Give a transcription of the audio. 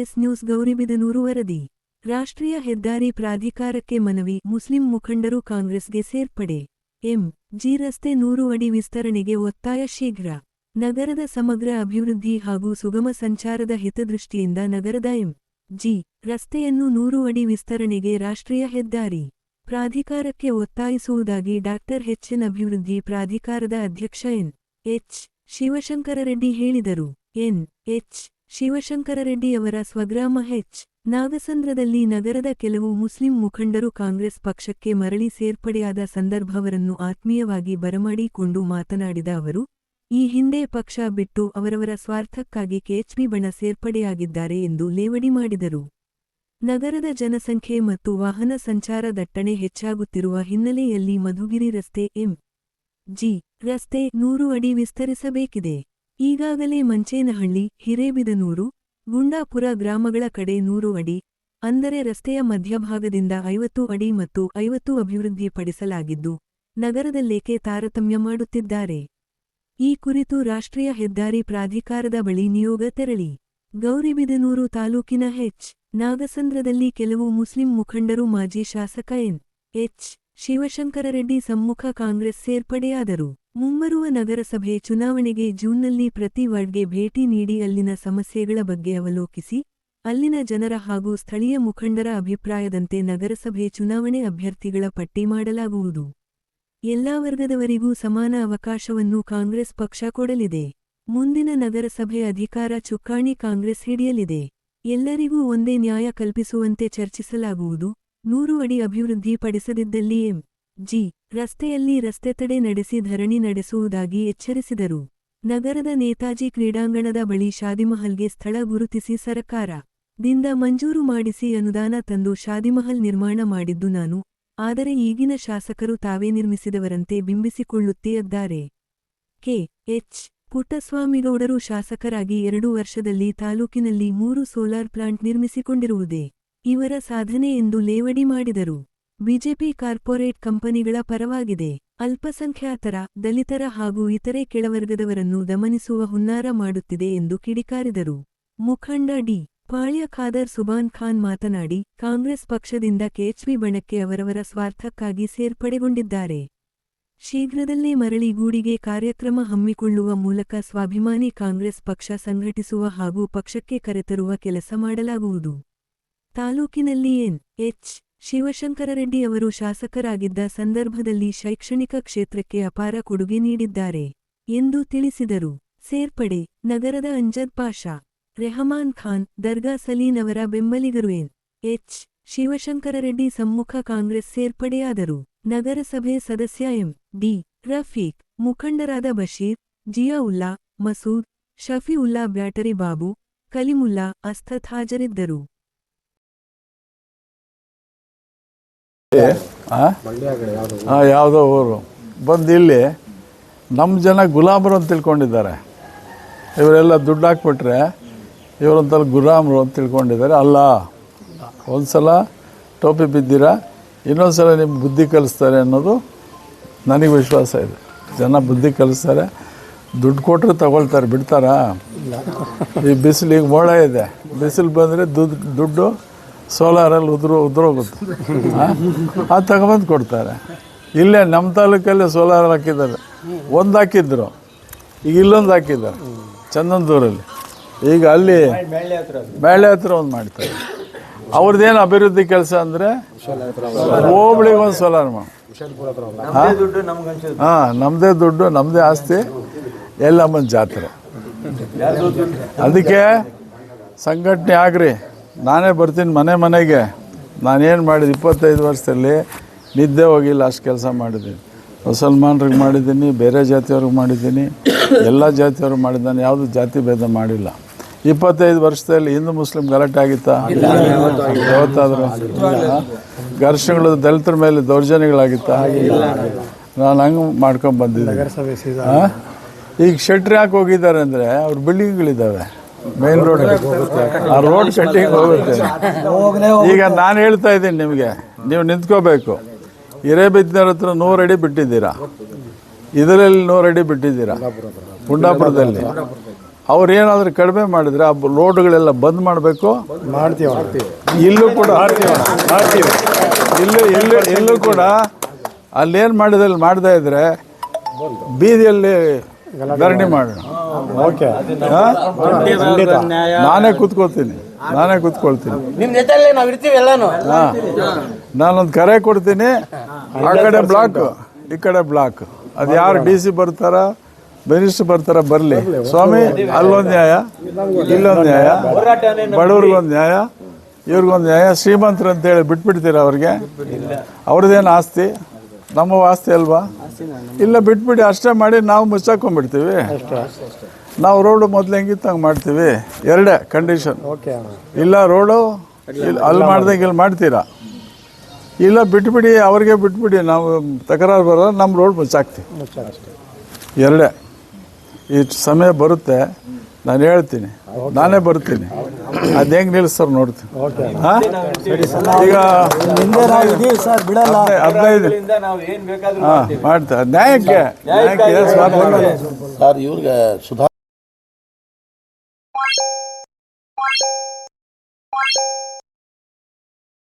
S news Gauribidanur ವರದಿ. ರಾಷ್ಟ್ರೀಯ ಹೆದ್ದಾರಿ ಪ್ರಾಧಿಕಾರಕ್ಕೆ ಮನವಿ. ಮುಸ್ಲಿಂ ಮುಖಂಡರು ಕಾಂಗ್ರೆಸ್ಗೆ ಸೇರ್ಪಡೆ. ಎಂ.ಜಿ. ರಸ್ತೆ 100 ಅಡಿ ವಿಸ್ತರಣೆಗೆ ಒತ್ತಾಯ. ಶೀಘ್ರ ನಗರದ ಸಮಗ್ರ ಅಭಿವೃದ್ಧಿ ಹಾಗೂ ಸುಗಮ ಸಂಚಾರದ ಹಿತದೃಷ್ಟಿಯಿಂದ ನಗರದ ಎಂ.ಜಿ. ರಸ್ತೆಯನ್ನು 100 ಅಡಿ ವಿಸ್ತರಣೆಗೆ ರಾಷ್ಟ್ರೀಯ ಹೆದ್ದಾರಿ ಪ್ರಾಧಿಕಾರಕ್ಕೆ ಒತ್ತಾಯಿಸುವುದಾಗಿ ಡಾ. ಎನ್. ಅಭಿವೃದ್ಧಿ ಪ್ರಾಧಿಕಾರದ ಅಧ್ಯಕ್ಷ ಎನ್.ಎಚ್. ಶಿವಶಂಕರರೆಡ್ಡಿ ಹೇಳಿದರು. ಎನ್.ಎಚ್. ಶಿವಶಂಕರರೆಡ್ಡಿ ಅವರ ಸ್ವಗ್ರಾಮ ಎಚ್. ನಾಗಸಂದ್ರದಲ್ಲಿ ನಗರದ ಕೆಲವು ಮುಸ್ಲಿಂ ಮುಖಂಡರು ಕಾಂಗ್ರೆಸ್ ಪಕ್ಷಕ್ಕೆ ಮರಳಿ ಸೇರ್ಪಡೆಯಾದ ಸಂದರ್ಭವರನ್ನು ಆತ್ಮೀಯವಾಗಿ ಬರಮಾಡಿಕೊಂಡು ಮಾತನಾಡಿದ ಅವರು, ಈ ಹಿಂದೆ ಪಕ್ಷ ಬಿಟ್ಟು ಅವರವರ ಸ್ವಾರ್ಥಕ್ಕಾಗಿ ಕೆಎಚ್ಪಿ ಬಣ ಸೇರ್ಪಡೆಯಾಗಿದ್ದಾರೆ ಎಂದು ಲೇವಡಿ ಮಾಡಿದರು. ನಗರದ ಜನಸಂಖ್ಯೆ ಮತ್ತು ವಾಹನ ಸಂಚಾರ ದಟ್ಟಣೆ ಹೆಚ್ಚಾಗುತ್ತಿರುವ ಹಿನ್ನೆಲೆಯಲ್ಲಿ ಮಧುಗಿರಿ ರಸ್ತೆ ಎಂ.ಜಿ. ರಸ್ತೆ 100 ಅಡಿ ವಿಸ್ತರಿಸಬೇಕಿದೆ. ಈಗಾಗಲೇ ಮಂಚೇನಹಳ್ಳಿ, ಹಿರೇಬಿದನೂರು, ಗುಂಡಾಪುರ ಗ್ರಾಮಗಳ ಕಡೆ 100 ಅಡಿ, ಅಂದರೆ ರಸ್ತೆಯ ಮಧ್ಯಭಾಗದಿಂದ 50 ಅಡಿ ಮತ್ತು 50 ಅಭಿವೃದ್ಧಿಪಡಿಸಲಾಗಿದ್ದು, ನಗರದಲ್ಲೇಕೆ ತಾರತಮ್ಯ ಮಾಡುತ್ತಿದ್ದಾರೆ? ಈ ಕುರಿತು ರಾಷ್ಟ್ರೀಯ ಹೆದ್ದಾರಿ ಪ್ರಾಧಿಕಾರದ ಬಳಿ ನಿಯೋಗ ತೆರಳಿ ಗೌರಿಬಿದನೂರು ತಾಲೂಕಿನ ಎಚ್. ನಾಗಸಂದ್ರದಲ್ಲಿ ಕೆಲವು ಮುಸ್ಲಿಂ ಮುಖಂಡರು ಮಾಜಿ ಶಾಸಕ ಎನ್.ಎಚ್. ಶಿವಶಂಕರರೆಡ್ಡಿ ಸಮ್ಮುಖ ಕಾಂಗ್ರೆಸ್ ಸೇರ್ಪಡೆಯಾದರು. ಮುಂಬರುವ ನಗರಸಭೆ ಚುನಾವಣೆಗೆ ಜೂನ್ನಲ್ಲಿ ಪ್ರತಿ ವಾರ್ಡ್ಗೆ ಭೇಟಿ ನೀಡಿ ಅಲ್ಲಿನ ಸಮಸ್ಯೆಗಳ ಬಗ್ಗೆ ಅವಲೋಕಿಸಿ, ಅಲ್ಲಿನ ಜನರ ಹಾಗೂ ಸ್ಥಳೀಯ ಮುಖಂಡರ ಅಭಿಪ್ರಾಯದಂತೆ ನಗರಸಭೆ ಚುನಾವಣೆ ಅಭ್ಯರ್ಥಿಗಳ ಪಟ್ಟಿ ಮಾಡಲಾಗುವುದು. ಎಲ್ಲಾ ವರ್ಗದವರಿಗೂ ಸಮಾನ ಅವಕಾಶವನ್ನು ಕಾಂಗ್ರೆಸ್ ಪಕ್ಷ ಕೊಡಲಿದೆ. ಮುಂದಿನ ನಗರಸಭೆ ಅಧಿಕಾರ ಚುಕ್ಕಾಣಿ ಕಾಂಗ್ರೆಸ್ ಹಿಡಿಯಲಿದೆ. ಎಲ್ಲರಿಗೂ ಒಂದೇ ನ್ಯಾಯ ಕಲ್ಪಿಸುವಂತೆ ಚರ್ಚಿಸಲಾಗುವುದು. 100 ಅಡಿ ಅಭಿವೃದ್ಧಿ ಪಡಿಸದಿದ್ದಲ್ಲಿ ಎಂ.ಜಿ. ರಸ್ತೆಯಲ್ಲಿ ರಸ್ತೆ ತಡೆ ನಡೆಸಿ ಧರಣಿ ನಡೆಸುವುದಾಗಿ ಎಚ್ಚರಿಸಿದರು. ನಗರದ ನೇತಾಜಿ ಕ್ರೀಡಾಂಗಣದ ಬಳಿ ಶಾದಿಮಹಲ್ಗೆ ಸ್ಥಳ ಗುರುತಿಸಿ ಸರಕಾರದಿಂದ ಮಂಜೂರು ಮಾಡಿಸಿ ಅನುದಾನ ತಂದು ಶಾದಿಮಹಲ್ ನಿರ್ಮಾಣ ಮಾಡಿದ್ದು ನಾನು, ಆದರೆ ಈಗಿನ ಶಾಸಕರು ತಾವೇ ನಿರ್ಮಿಸಿದವರಂತೆ ಬಿಂಬಿಸಿಕೊಳ್ಳುತ್ತಿದ್ದಾರೆ. ಕೆ.ಎಚ್. ಪುಟ್ಟಸ್ವಾಮಿಗೌಡರು ಶಾಸಕರಾಗಿ 2 ವರ್ಷದಲ್ಲಿ ತಾಲೂಕಿನಲ್ಲಿ 3 ಸೋಲಾರ್ ಪ್ಲಾಂಟ್ ನಿರ್ಮಿಸಿಕೊಂಡಿರುವುದೇ ಇವರ ಸಾಧನೆ ಎಂದು ಲೇವಡಿ ಮಾಡಿದರು. ಬಿಜೆಪಿ ಕಾರ್ಪೊರೇಟ್ ಕಂಪನಿಗಳ ಪರವಾಗಿದೆ. ಅಲ್ಪಸಂಖ್ಯಾತರ, ದಲಿತರ ಹಾಗೂ ಇತರೆ ಕೆಳವರ್ಗದವರನ್ನು ದಮನಿಸುವ ಹುನ್ನಾರ ಮಾಡುತ್ತಿದೆ ಎಂದು ಕಿಡಿಕಾರಿದರು. ಮುಖಂಡ ಡಿ. ಪಾಳ್ಯ ಖಾದರ್ ಸುಬಾನ್ ಖಾನ್ ಮಾತನಾಡಿ, ಕಾಂಗ್ರೆಸ್ ಪಕ್ಷದಿಂದ ಕೆಎಚ್ಪಿ ಬಣಕ್ಕೆ ಅವರವರ ಸ್ವಾರ್ಥಕ್ಕಾಗಿ ಸೇರ್ಪಡೆಗೊಂಡಿದ್ದಾರೆ. ಶೀಘ್ರದಲ್ಲೇ ಮರಳಿ ಗೂಡಿಗೆ ಕಾರ್ಯಕ್ರಮ ಹಮ್ಮಿಕೊಳ್ಳುವ ಮೂಲಕ ಸ್ವಾಭಿಮಾನಿ ಕಾಂಗ್ರೆಸ್ ಪಕ್ಷ ಸಂಘಟಿಸುವ ಹಾಗೂ ಪಕ್ಷಕ್ಕೆ ಕರೆತರುವ ಕೆಲಸ ಮಾಡಲಾಗುವುದು. ತಾಲೂಕಿನಲ್ಲಿ ಎನ್.ಎಚ್. ಶಿವಶಂಕರರೆಡ್ಡಿ ಅವರು ಶಾಸಕರಾಗಿದ್ದ ಸಂದರ್ಭದಲ್ಲಿ ಶೈಕ್ಷಣಿಕ ಕ್ಷೇತ್ರಕ್ಕೆ ಅಪಾರ ಕೊಡುಗೆ ನೀಡಿದ್ದಾರೆ ಎಂದು ತಿಳಿಸಿದರು. ಸೇರ್ಪಡೆ ನಗರದ ಅಂಜದ್ ಪಾಷಾ, ರೆಹಮಾನ್ ಖಾನ್, ದರ್ಗಾ ಸಲೀನ್ ಅವರ ಬೆಂಬಲಿಗರು ಎನ್.ಎಚ್. ಶಿವಶಂಕರರೆಡ್ಡಿ ಸಮ್ಮುಖ ಕಾಂಗ್ರೆಸ್ ಸೇರ್ಪಡೆಯಾದರು. ನಗರಸಭೆ ಸದಸ್ಯ ಎಂ.ಡಿ. ರಫೀಕ್, ಮುಖಂಡರಾದ ಬಶೀರ್, ಜಿಯಾವುಲ್ಲಾ, ಮಸೂದ್, ಶಫೀವುಲ್ಲಾ, ಬ್ಯಾಟರಿ ಬಾಬು, ಕಲಿಮುಲ್ಲಾ, ಅಸ್ತತ್ ಹಾಜರಿದ್ದರು. ಯಾವುದೋ ಊರು ಬಂದು ಇಲ್ಲಿ ನಮ್ಮ ಜನ ಗುಲಾಮರು ಅಂತ ತಿಳ್ಕೊಂಡಿದ್ದಾರೆ. ಇವರೆಲ್ಲ ದುಡ್ಡು ಹಾಕ್ಬಿಟ್ರೆ ಇವರಂತಲ್ಲಿ ಗುಲಾಮರು ಅಂತ ತಿಳ್ಕೊಂಡಿದ್ದಾರೆ. ಅಲ್ಲ, ಒಂದು ಸಲ ಟೋಪಿ ಬಿದ್ದೀರಾ, ಇನ್ನೊಂದು ಸಲ ನಿಮ್ಗೆ ಬುದ್ಧಿ ಕಲಿಸ್ತಾರೆ ಅನ್ನೋದು ನನಗೆ ವಿಶ್ವಾಸ ಇದೆ. ಜನ ಬುದ್ಧಿ ಕಲಿಸ್ತಾರೆ, ದುಡ್ಡು ಕೊಟ್ಟರೆ ತಗೊಳ್ತಾರೆ, ಬಿಡ್ತಾರಾ? ಈ ಬಿಸಿಲು ಈಗ ಮೋಡ ಇದೆ, ಬಿಸಿಲು ಬಂದರೆ ದುಡ್ಡು ಸೋಲಾರಲ್ಲಿ ಉದುರೋಗುತ್ತೆ, ಅದು ತಗೊಬಂದು ಕೊಡ್ತಾರೆ. ಇಲ್ಲೇ ನಮ್ಮ ತಾಲೂಕಲ್ಲೇ ಸೋಲಾರ್ ಹಾಕಿದ್ದಾರೆ, ಒಂದು ಹಾಕಿದ್ರು, ಈಗ ಇಲ್ಲೊಂದು ಹಾಕಿದ್ದಾರೆ ಚಂದನದೂರಲ್ಲಿ. ಈಗ ಅಲ್ಲಿ ಮೇಳೆ ಹತ್ರ ಒಂದು ಮಾಡ್ತಾರೆ. ಅವ್ರದ್ದೇನು ಅಭಿವೃದ್ಧಿ ಕೆಲಸ ಅಂದರೆ ಹೋಬಳಿಗೆ ಒಂದು ಸೋಲಾರ್ ನಮ್ಮದೇ ದುಡ್ಡು, ನಮ್ಮದೇ ಆಸ್ತಿ, ಎಲ್ಲಮ್ಮನ ಜಾತ್ರೆ. ಅದಕ್ಕೆ ಸಂಘಟನೆ ಆಗ್ರಿ, ನಾನೇ ಬರ್ತೀನಿ ಮನೆಗೆ. ನಾನೇನು ಮಾಡಿದೆ 25 ವರ್ಷದಲ್ಲಿ ನಿದ್ದೆ ಹೋಗಿಲ್ಲ, ಅಷ್ಟು ಕೆಲಸ ಮಾಡಿದ್ದೀನಿ. ಮುಸಲ್ಮಾನ್ರಿಗೆ ಮಾಡಿದ್ದೀನಿ, ಬೇರೆ ಜಾತಿಯವ್ರಿಗೆ ಮಾಡಿದ್ದೀನಿ, ಎಲ್ಲ ಜಾತಿಯವ್ರಿಗೆ ಮಾಡಿದ್ದಾನೆ, ಯಾವುದು ಜಾತಿ ಭೇದ ಮಾಡಿಲ್ಲ. 25 ವರ್ಷದಲ್ಲಿ ಹಿಂದೂ ಮುಸ್ಲಿಂ ಗಲಾಟೆ ಆಗಿತ್ತಾ? ಯಾವತ್ತಾದರೂ ಘರ್ಷಣೆಗಳು, ದಲಿತರ ಮೇಲೆ ದೌರ್ಜನ್ಯಗಳಾಗಿತ್ತಾ? ನಾನು ಹಂಗೆ ಮಾಡ್ಕೊಂಡು ಬಂದಿದ್ದೀನಿ. ಈಗ ಶೆಟ್ರ್ ಯಾಕೆ ಹೋಗಿದ್ದಾರೆ ಅಂದರೆ ಅವ್ರ ಬಿಲ್ಡಿಂಗ್ಗಳಿದ್ದಾವೆ ಮೇನ್ ರೋಡ್, ಆ ರೋಡ್ ಕಟ್ಟಿಂಗ್ ಹೋಗುತ್ತೆ. ಈಗ ನಾನು ಹೇಳ್ತಾ ಇದ್ದೀನಿ ನಿಮಗೆ, ನೀವು ನಿಂತ್ಕೋಬೇಕು. ಹಿರೇಬಿದ್ನೂರ ಹತ್ರ 100 ಅಡಿ ಬಿಟ್ಟಿದ್ದೀರಾ, ಇದರಲ್ಲಿ 100 ಅಡಿ ಬಿಟ್ಟಿದ್ದೀರಾ ಗುಂಡಾಪುರದಲ್ಲಿ. ಅವ್ರು ಏನಾದರೂ ಕಡಿಮೆ ಮಾಡಿದರೆ ಆ ರೋಡ್ಗಳೆಲ್ಲ ಬಂದ್ ಮಾಡಬೇಕು. ಮಾಡ್ತೀವಿ. ಇಲ್ಲೂ ಕೂಡ ಇಲ್ಲೂ ಕೂಡ ಅಲ್ಲೇನು ಮಾಡಿದಲ್ಲಿ ಮಾಡದೇ ಇದ್ರೆ ಬೀದಿಯಲ್ಲಿ ಧರಣಿ ಮಾಡೋಣ. ಓಕೆ. ನಾನೇ ಕೂತ್ಕೊಳ್ತೀನಿ. ನಿಮ್ ಜೊತೆಲಿ ನಾವ್ ಇರ್ತೀವಿ ಎಲ್ಲಾನು. ನಾನೊಂದು ಕರೆ ಕೊಡ್ತೀನಿ. ಆ ಕಡೆ ಬ್ಲಾಕ್, ಈ ಕಡೆ ಬ್ಲಾಕ್. ಅದು ಯಾರು DC ಬರ್ತಾರ, ಮಿನಿಸ್ಟರ್ ಬರ್ತಾರ, ಬರಲಿ ಸ್ವಾಮಿ. ಅಲ್ಲೊಂದು ನ್ಯಾಯ, ಇಲ್ಲೊಂದು ನ್ಯಾಯ, ಬಡವ್ರಿಗೊಂದು ನ್ಯಾಯ, ಇವ್ರಿಗೊಂದು ನ್ಯಾಯ. ಶ್ರೀಮಂತರು ಅಂತೇಳಿ ಬಿಟ್ಬಿಡ್ತೀರ ಅವ್ರಿಗೆ? ಅವ್ರದ್ದೇನು ಆಸ್ತಿ? ನಮ್ಮ ಆಸ್ತಿ ಅಲ್ವಾ? ಇಲ್ಲ, ಬಿಟ್ಬಿಡಿ. ಅಷ್ಟೇ ಮಾಡಿ ನಾವು ಮುಚ್ಚಾಕೊಂಡ್ಬಿಡ್ತೀವಿ. ನಾವು ರೋಡು ಮೊದಲು ಹೆಂಗಿತ್ತು ಹಂಗೆ ಮಾಡ್ತೀವಿ. ಎರಡೇ ಕಂಡೀಷನ್. ಇಲ್ಲ ರೋಡು ಅಲ್ಲಿ ಮಾಡ್ದಂಗೆ ಇಲ್ಲಿ ಮಾಡ್ತೀರಾ, ಇಲ್ಲ ಬಿಟ್ಬಿಡಿ, ಅವ್ರಿಗೆ ಬಿಟ್ಬಿಡಿ, ನಾವು ತಕರಾರು ಬರೋಲ್ಲ, ನಮ್ಮ ರೋಡ್ ಮುಚ್ಚಾಕ್ತೀವಿ. ಎರಡೇ. ಈ ಸಮಯ ಬರುತ್ತೆ, ನಾನು ಹೇಳ್ತೀನಿ, ನಾನೇ ಬರ್ತೀನಿ. ಅದು ಹೆಂಗೆ ನಿಲ್ಲಿಸ್ತಾರೆ ನೋಡ್ತೀನಿ. ಈಗ 15 ಮಾಡ್ತಾರೆ ನ್ಯಾಯಕ್ಕೆ. ಸರ್, ಇವ್ರಿಗೆ ಸುಧಾ